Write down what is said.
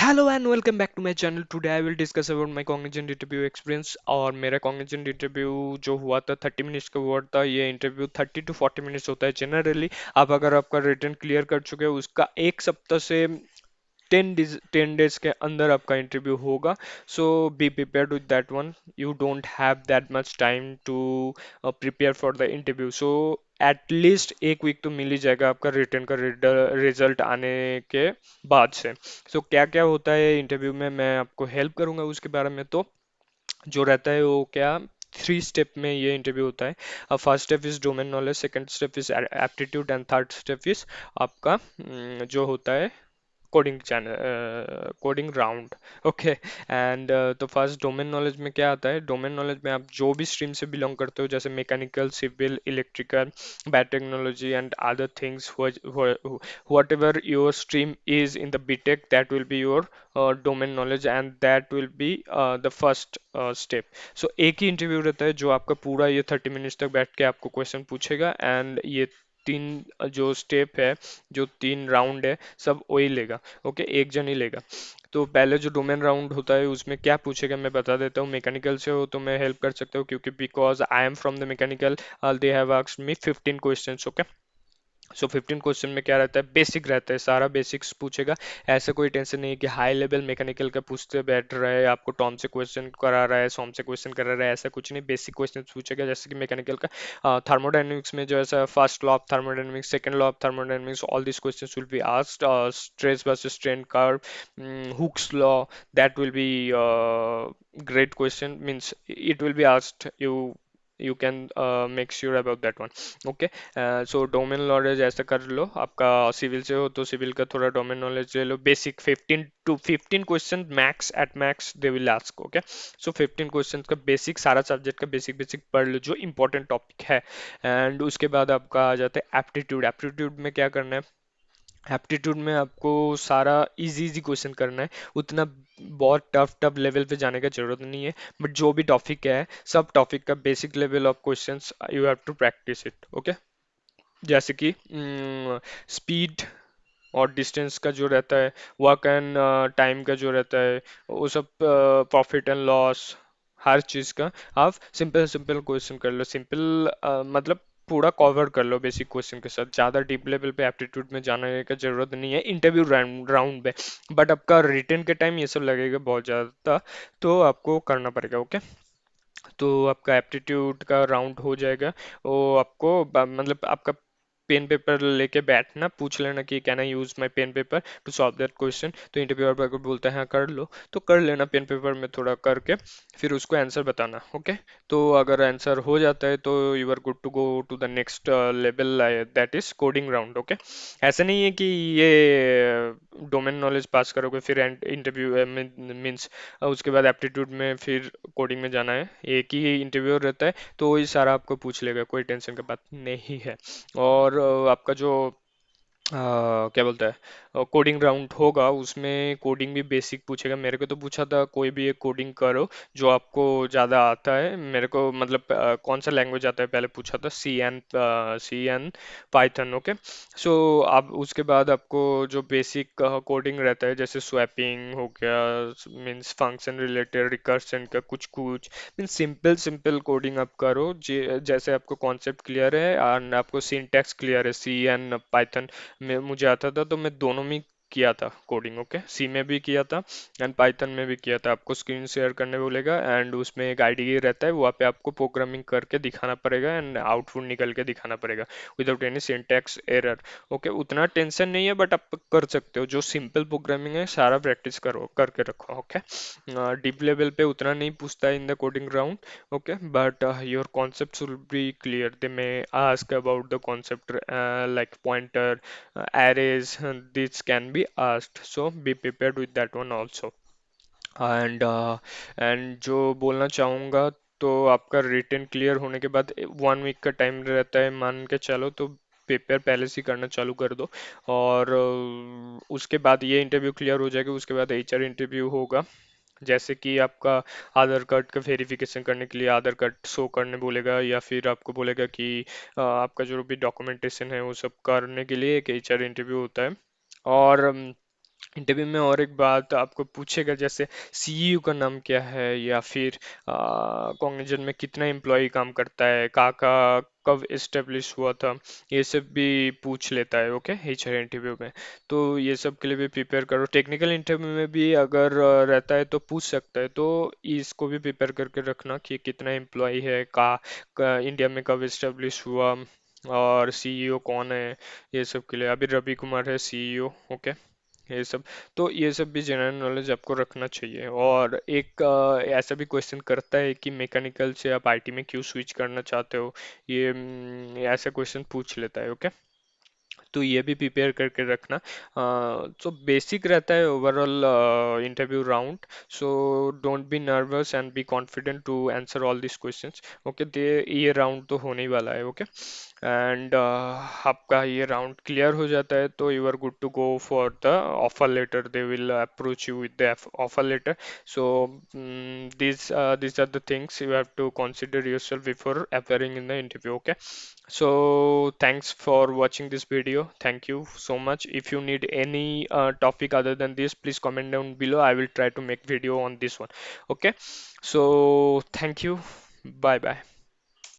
Hello and welcome back to my channel. Today I will discuss about my Cognizant interview experience. और मेरा Cognizant interview जो हुआ था 30 minutes का हुआ था। ये इंटरव्यू 30 to 40 मिनट्स होता है जनरली। आप अगर आपका रिटर्न क्लियर कर चुके हो उसका एक सप्ताह से 10 डेज के अंदर आपका इंटरव्यू होगा। So be prepared with that one. You don't have that much time to prepare for the interview. So at least एक वीक तो मिल ही जाएगा आपका रिटर्न का रिजल्ट आने के बाद से। सो क्या क्या होता है इंटरव्यू में मैं आपको हेल्प करूंगा उसके बारे में। तो जो रहता है वो क्या, 3 स्टेप में ये इंटरव्यू होता है। First step is domain knowledge, second step is aptitude and third step is आपका जो होता है coding channel, coding round. Okay. And तो फर्स्ट डोमेन नॉलेज में क्या आता है, डोमेन नॉलेज में आप जो भी स्ट्रीम से बिलोंग करते हो जैसे mechanical, civil, electrical, biotechnology and other things, whatever your stream is in the BTech, that will be your domain knowledge and that will be the first step. So एक ही interview रहता है जो आपका पूरा ये 30 मिनट्स तक बैठ के आपको क्वेश्चन पूछेगा। एंड ये तीन जो स्टेप है, जो तीन राउंड है, सब वही लेगा। ओके, एक जन ही लेगा। तो पहले जो डोमेन राउंड होता है उसमें क्या पूछेगा मैं बता देता हूँ। मैकेनिकल से हो तो मैं हेल्प कर सकता हूँ क्योंकि because I am from the mechanical. They have asked me 15 questions. Okay. So 15 question में क्या रहता है, बेसिक रहता है, सारा बेसिक्स पूछेगा। ऐसा कोई टेंशन नहीं है कि हाई लेवल मैकेनिकल का पूछते बैठ रहा है, आपको टॉम से क्वेश्चन करा रहा है, सॉम से क्वेश्चन करा रहा है, ऐसा कुछ नहीं। बेसिक क्वेश्चन पूछेगा जैसे कि मैकेनिकल का थर्मोडायनेमिक्स में जो ऐसा first law of thermodynamics, second law of thermodynamics, all this questions will be asked. Stress versus strain curve, Hooke's law, that will be great question, means it will be asked. You can make sure about that one. Okay. So domain knowledge ऐसा कर लो। आपका civil से हो तो civil का थोड़ा domain knowledge ले लो, basic 15 to 15 question max, at max they will ask. Okay. So 15 question का बेसिक, सारा सब्जेक्ट का बेसिक बेसिक पढ़ लो जो इंपॉर्टेंट टॉपिक है। एंड उसके बाद आपका आ जाता है एप्टीट्यूड। एप्टीट्यूड में क्या करना है, एप्टीट्यूड में आपको सारा इजी इजी क्वेश्चन करना है। उतना बहुत टफ टफ लेवल पे जाने का जरूरत नहीं है। बट जो भी टॉपिक है, सब टॉपिक का basic level of questions you have to practice it. Okay. जैसे कि स्पीड और डिस्टेंस का जो रहता है, वर्क एंड टाइम का जो रहता है, वो सब, प्रॉफिट एंड लॉस, हर चीज़ का आप सिंपल सिंपल क्वेश्चन कर लो। सिंपल मतलब पूरा कवर कर लो बेसिक क्वेश्चन के साथ। ज़्यादा डीप लेवल पे एप्टीट्यूड में जाने का जरूरत नहीं है इंटरव्यू राउंड राउंड में। बट आपका रिटर्न के टाइम ये सब लगेगा बहुत ज़्यादा, तो आपको करना पड़ेगा। ओके। तो आपका एप्टीट्यूड का राउंड हो जाएगा। वो आपको मतलब आपका पेन पेपर लेके बैठना, पूछ लेना कि can I use my pen paper to solve that question. तो इंटरव्यूअर अगर बोलता है हाँ कर लो, तो कर लेना पेन पेपर में थोड़ा करके, फिर उसको आंसर बताना। ओके। तो अगर आंसर हो जाता है तो you are good to go to the next level, that is coding round. Okay. ऐसा नहीं है कि ये डोमेन नॉलेज पास करोगे फिर इंटरव्यू मीन्स उसके बाद एप्टीट्यूड में फिर कोडिंग में जाना है। एक ही इंटरव्यूअर रहता है तो वही सारा आपको पूछ लेगा, कोई टेंशन की बात नहीं है। और आपका जो क्या बोलता है कोडिंग राउंड होगा उसमें कोडिंग भी बेसिक पूछेगा। मेरे को तो पूछा था कोई भी एक कोडिंग करो जो आपको ज़्यादा आता है। मेरे को मतलब कौन सा लैंग्वेज आता है पहले पूछा था, सी एन पाइथन। ओके। सो आप उसके बाद आपको जो बेसिक कोडिंग रहता है जैसे स्वैपिंग हो गया, मीन्स फंक्शन रिलेटेड, रिकर्सन का कुछ कुछ, मीन्स सिंपल सिंपल कोडिंग आप करो। जैसे आपको कॉन्सेप्ट क्लियर है और आपको सिंटैक्स क्लियर है, सी एन पाइथन में मुझे आता था तो मैं दोनों में किया था कोडिंग। ओके। सी में भी किया था एंड पाइथन में भी किया था। आपको स्क्रीन शेयर करने बोलेगा एंड उसमें एक आईडीई रहता है, वहाँ पे आपको प्रोग्रामिंग करके दिखाना पड़ेगा एंड आउटपुट निकल के दिखाना पड़ेगा without any syntax error. Okay. उतना टेंशन नहीं है बट आप कर सकते हो। जो सिंपल प्रोग्रामिंग है सारा प्रैक्टिस करो, करके रखो। ओके। डीप लेवल पे उतना नहीं पूछता है in the coding round. Okay, but your concepts will be clear. They may ask about the concept like pointer, arrays. This can be asked, so be prepared with that one also. And जो बोलना चाहूँगा, तो आपका written clear होने के बाद 1 week का time रहता है मान के चलो। तो पेपर पहले से ही करना चालू कर दो। और उसके बाद ये इंटरव्यू क्लियर हो जाएगा, उसके बाद एचआर इंटरव्यू होगा। जैसे कि आपका आधार कार्ड का वेरिफिकेशन करने के लिए आधार कार्ड शो करने बोलेगा, या फिर आपको बोलेगा कि आपका जो भी डॉक्यूमेंटेशन है वो सब करने के लिए एक एचआर इंटरव्यू होता है। और इंटरव्यू में और एक बात आपको पूछेगा, जैसे सीईओ का नाम क्या है, या फिर कॉग्निजन में कितना एम्प्लॉय काम करता है, कहाँ का कब एस्टेब्लिश हुआ था, ये सब भी पूछ लेता है। ओके, एचआर इंटरव्यू में। तो ये सब के लिए भी प्रिपेयर करो। टेक्निकल इंटरव्यू में भी अगर रहता है तो पूछ सकता है, तो इसको भी प्रिपेयर करके रखना कि कितना एम्प्लॉय है, इंडिया में कब एस्टेब्लिश हुआ, और सीईओ कौन है। ये सब के लिए अभी रवि कुमार है सीईओ। ओके, ये सब। तो ये सब भी जनरल नॉलेज आपको रखना चाहिए। और एक ऐसा भी क्वेश्चन करता है कि मैकेनिकल से आप आईटी में क्यों स्विच करना चाहते हो, ये ऐसा क्वेश्चन पूछ लेता है। ओके, तो ये भी प्रिपेयर करके रखना। सो बेसिक रहता है overall interview round. So don't be nervous and be confident to answer all this questions. Okay, दे ये राउंड तो होने ही वाला है। ओके, एंड आपका ये राउंड क्लियर हो जाता है तो you are good to go for the offer letter. They will approach you with the offer letter. So these are the things you have to consider yourself before appearing in the interview. Okay. So thanks for watching this video. Thank you so much. If you need any topic other than this, please comment down below. I will try to make video on this one. Okay. So thank you. Bye bye.